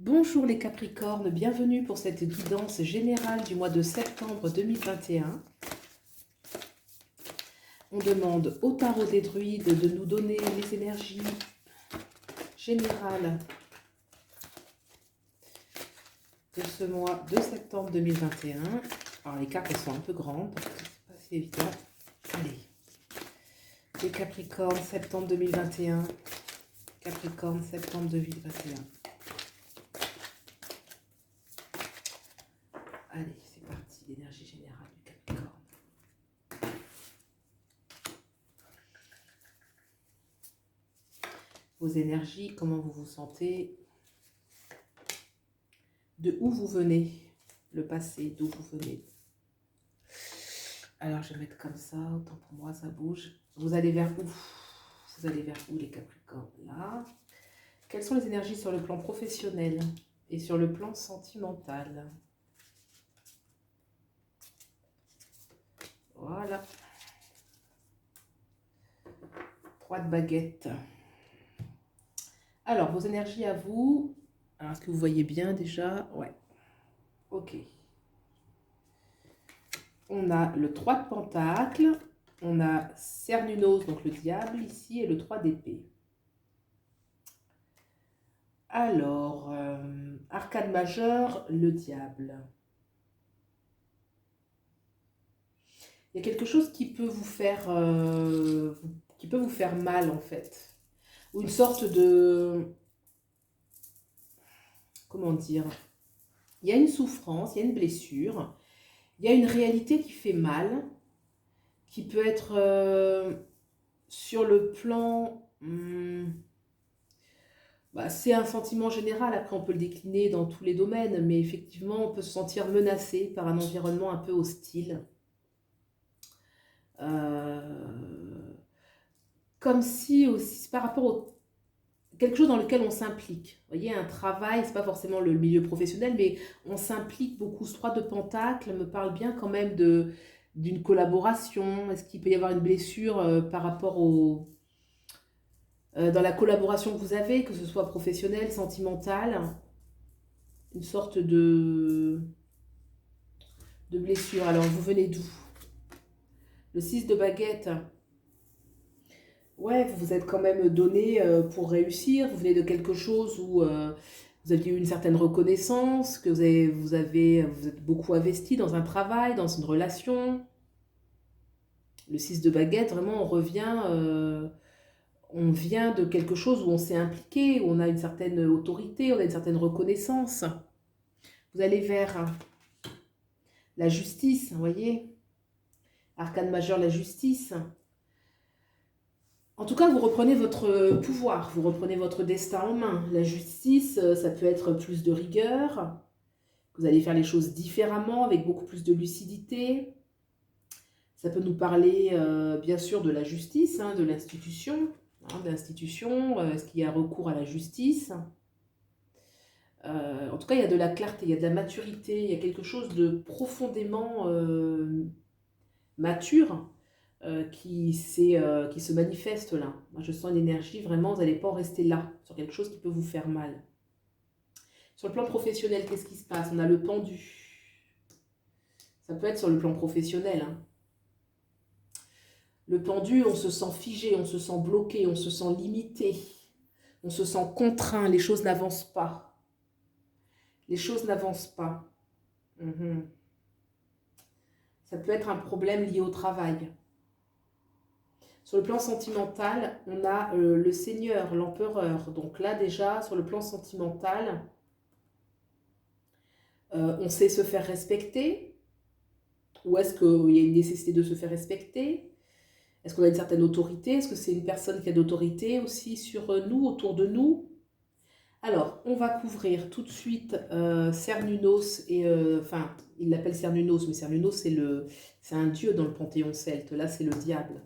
Bonjour les Capricornes, bienvenue pour cette guidance générale du mois de septembre 2021. On demande au tarot des druides de nous donner les énergies générales de ce mois de septembre 2021. Alors les cartes elles sont un peu grandes, donc c'est pas si évident. Allez, les Capricornes, septembre 2021. Capricorne, septembre 2021. Allez, c'est parti, l'énergie générale du Capricorne. Vos énergies, comment vous vous sentez, de où vous venez, le passé, d'où vous venez. Alors, je vais mettre comme ça, autant pour moi, ça bouge. Vous allez vers où? Vous allez vers où les Capricornes? Là. Quelles sont les énergies sur le plan professionnel et sur le plan sentimental? Voilà. 3 de baguettes. Alors, vos énergies à vous. Alors, est-ce que vous voyez bien déjà? Ouais. Ok. On a le 3 de pentacle. On a Cernunnos, donc le diable ici, et le 3 d'épée. Alors, arcane majeure, le diable. Il y a quelque chose qui peut vous faire mal en fait. Ou une sorte de... Comment dire? Il y a une souffrance, il y a une blessure, il y a une réalité qui fait mal, qui peut être sur le plan... c'est un sentiment général, après on peut le décliner dans tous les domaines, mais effectivement on peut se sentir menacé par un environnement un peu hostile. Comme si aussi par rapport au quelque chose dans lequel on s'implique. Vous voyez, un travail, c'est pas forcément le milieu professionnel, mais on s'implique beaucoup. Ce 3 de pentacle me parle bien quand même d'une collaboration. Est-ce qu'il peut y avoir une blessure par rapport au dans la collaboration que vous avez, que ce soit professionnelle, sentimentale, une sorte de blessure. Alors, vous venez d'où? Le 6 de baguette. Ouais, vous vous êtes quand même donné pour réussir. Vous venez de quelque chose où vous aviez eu une certaine reconnaissance, que vous êtes beaucoup investi dans un travail, dans une relation. Le 6 de baguette, vraiment, on vient de quelque chose où on s'est impliqué, où on a une certaine autorité, on a une certaine reconnaissance. Vous allez vers la justice, vous voyez, arcane majeur, la justice. En tout cas, vous reprenez votre pouvoir, vous reprenez votre destin en main. La justice, ça peut être plus de rigueur. Vous allez faire les choses différemment, avec beaucoup plus de lucidité. Ça peut nous parler, bien sûr, de la justice, de l'institution. Est-ce qu'il y a recours à la justice? En tout cas, il y a de la clarté, il y a de la maturité, il y a quelque chose de profondément mature qui se manifeste là. Moi, je sens une énergie, vraiment, vous n'allez pas en rester là, sur quelque chose qui peut vous faire mal. Sur le plan professionnel, qu'est-ce qui se passe? On a le pendu. Ça peut être sur le plan professionnel. Le pendu, on se sent figé, on se sent bloqué, on se sent limité, on se sent contraint, les choses n'avancent pas. Les choses n'avancent pas. Ça peut être un problème lié au travail. Sur le plan sentimental, on a le Seigneur, l'Empereur. Donc là, déjà, sur le plan sentimental, on sait se faire respecter. Ou est-ce qu'il y a une nécessité de se faire respecter? Est-ce qu'on a une certaine autorité? Est-ce que c'est une personne qui a d'autorité aussi sur nous, autour de nous? Alors, on va couvrir tout de suite Cernunnos, enfin, il l'appelle Cernunnos, mais Cernunnos, c'est un dieu dans le panthéon celte. Là, c'est le diable.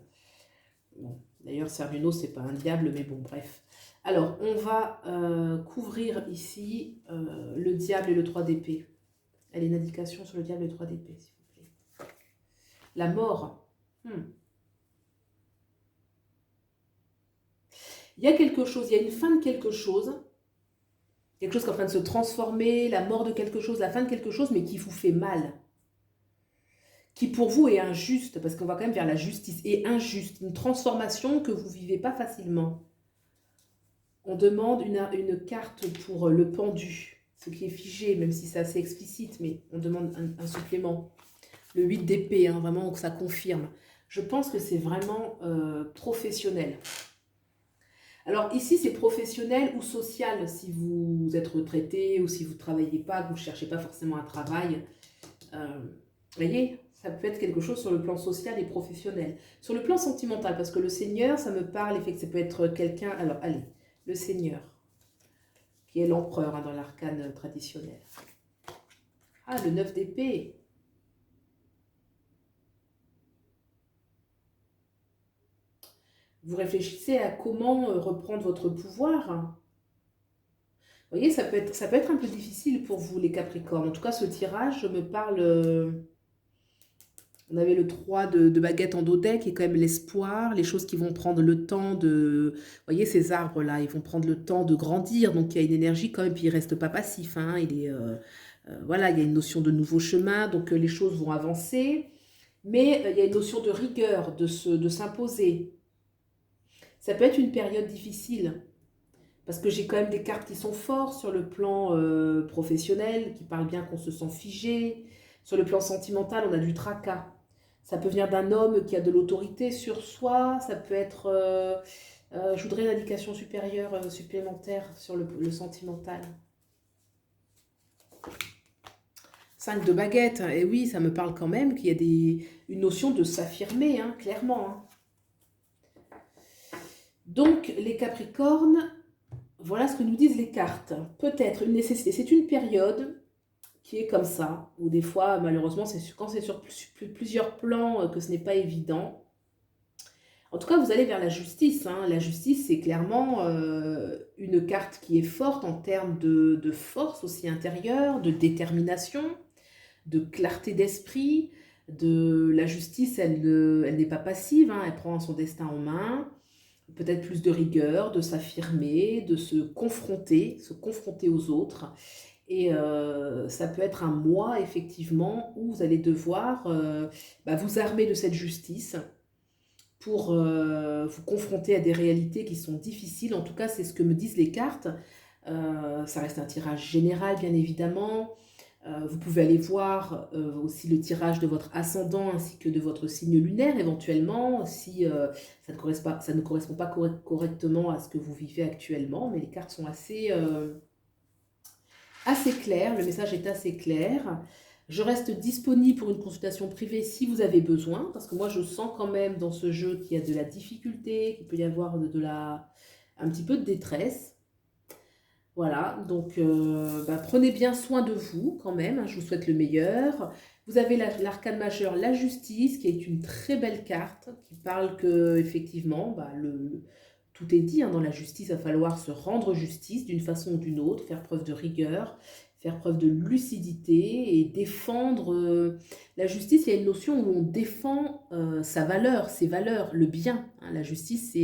Bon, d'ailleurs, Cernunnos, c'est pas un diable, mais bon, bref. Alors, on va couvrir ici le diable et le 3 d'épée. Elle est une indication sur le diable et le 3 d'épée, s'il vous plaît. La mort. Il y a quelque chose, il y a une fin de quelque chose. Quelque chose qui est en train de se transformer, la mort de quelque chose, la fin de quelque chose, mais qui vous fait mal. Qui pour vous est injuste, parce qu'on va quand même vers la justice, et injuste, une transformation que vous ne vivez pas facilement. On demande une carte pour le pendu, ce qui est figé, même si c'est assez explicite, mais on demande un supplément. Le 8 d'épée, hein, vraiment, que ça confirme. Je pense que c'est vraiment professionnel. Alors ici, c'est professionnel ou social, si vous êtes retraité ou si vous ne travaillez pas, que vous ne cherchez pas forcément un travail. Vous voyez, ça peut être quelque chose sur le plan social et professionnel. Sur le plan sentimental, parce que le Seigneur, ça me parle, et fait que ça peut être quelqu'un... Alors, allez, le Seigneur, qui est l'empereur hein, dans l'arcane traditionnel. Ah, le 9 d'épée. Vous réfléchissez à comment reprendre votre pouvoir. Vous voyez, ça peut être un peu difficile pour vous, les Capricornes. En tout cas, ce tirage me parle... On avait le 3 de baguette en dodec, qui est quand même l'espoir, les choses qui vont prendre le temps de... Vous voyez, ces arbres-là, ils vont prendre le temps de grandir. Donc, il y a une énergie quand même, puis il ne reste pas passif. Hein, voilà, il y a une notion de nouveau chemin, donc les choses vont avancer. Mais il y a une notion de rigueur, de s'imposer. Ça peut être une période difficile. Parce que j'ai quand même des cartes qui sont fortes sur le plan professionnel, qui parlent bien qu'on se sent figé. Sur le plan sentimental, on a du tracas. Ça peut venir d'un homme qui a de l'autorité sur soi. Ça peut être... je voudrais une indication supérieure, supplémentaire sur le sentimental. 5 de baguette. Et oui, ça me parle quand même qu'il y a une notion de s'affirmer, hein, clairement. Hein. Donc, les Capricornes... Voilà ce que nous disent les cartes. Peut-être une nécessité. C'est une période qui est comme ça, où des fois, malheureusement, quand c'est sur plusieurs plans que ce n'est pas évident. En tout cas, vous allez vers la justice. Hein. La justice, c'est clairement une carte qui est forte en termes de force aussi intérieure, de détermination, de clarté d'esprit. La justice, elle n'est pas passive, hein. Elle prend son destin en main. Peut-être plus de rigueur, de s'affirmer, de se confronter aux autres. Et ça peut être un mois, effectivement, où vous allez devoir vous armer de cette justice pour vous confronter à des réalités qui sont difficiles. En tout cas, c'est ce que me disent les cartes. Ça reste un tirage général, bien évidemment. Vous pouvez aller voir aussi le tirage de votre ascendant ainsi que de votre signe lunaire éventuellement si ça ne correspond pas correctement à ce que vous vivez actuellement, mais les cartes sont assez claires, le message est assez clair. Je reste disponible pour une consultation privée si vous avez besoin, parce que moi je sens quand même dans ce jeu qu'il y a de la difficulté, qu'il peut y avoir un petit peu de détresse. Voilà, donc prenez bien soin de vous quand même, hein, je vous souhaite le meilleur. Vous avez l'arcane majeur, la justice, qui est une très belle carte, qui parle que effectivement, tout est dit, hein, dans la justice, il va falloir se rendre justice d'une façon ou d'une autre, faire preuve de rigueur, faire preuve de lucidité et défendre la justice. Il y a une notion où on défend sa valeur, ses valeurs, le bien. Hein, la justice,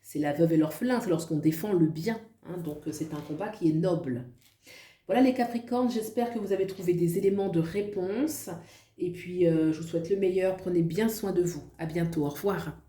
c'est la veuve et l'orphelin, c'est lorsqu'on défend le bien. Hein, donc c'est un combat qui est noble. Voilà les Capricornes, j'espère que vous avez trouvé des éléments de réponse. Et puis je vous souhaite le meilleur, prenez bien soin de vous. À bientôt, au revoir.